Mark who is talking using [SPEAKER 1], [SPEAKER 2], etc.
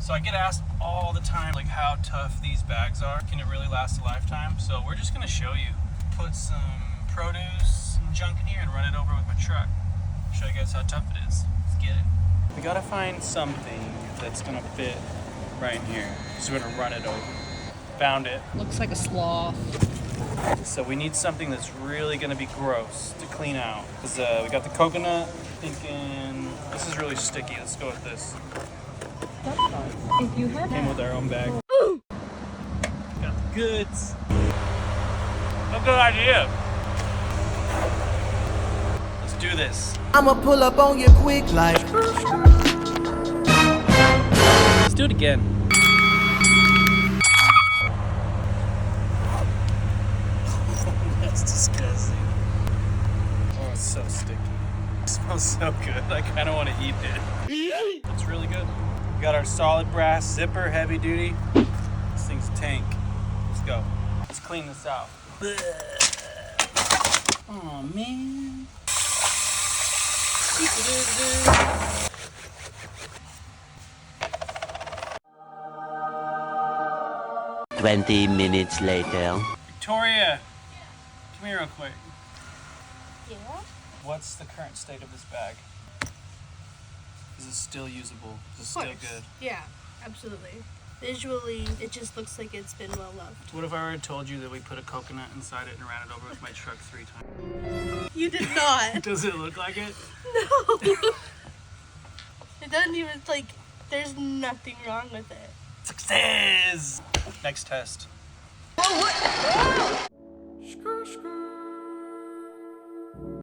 [SPEAKER 1] So I get asked all the time, like, how tough these bags are. Can it really last a lifetime? So we're just gonna show you. Put some produce and junk in here and run it over with my truck. Show you guys how tough it is. Let's get it. We gotta find something that's gonna fit right in here. So we're gonna run it over. Found it.
[SPEAKER 2] Looks like a sloth.
[SPEAKER 1] So we need something that's really gonna be gross to clean out. Cause we got the coconut, thinking this is really sticky. Let's go with this.
[SPEAKER 2] If you had
[SPEAKER 1] Came with our own bag. Got the goods. A good idea. Let's do this.
[SPEAKER 3] I'ma pull up on you quick like.
[SPEAKER 1] Let's do it again. That's disgusting. Oh, it's so sticky. It smells so good. I kind of want to eat it. It's really good. We got our solid brass zipper, heavy duty. This thing's a tank. Let's go. Let's clean this out. Oh man.
[SPEAKER 4] 20 minutes later.
[SPEAKER 1] Victoria, come here real quick.
[SPEAKER 5] Yeah?
[SPEAKER 1] What's the current state of this bag? Is it still usable? Is it still good?
[SPEAKER 5] Yeah, absolutely. Visually, it just looks like it's been well loved.
[SPEAKER 1] What if I already told you that we put a coconut inside it and ran it over with my truck 3 times?
[SPEAKER 5] You did not.
[SPEAKER 1] Does it look like it?
[SPEAKER 5] No. It doesn't even, like, there's nothing wrong with it.
[SPEAKER 1] Success! Next test.
[SPEAKER 5] Oh, what?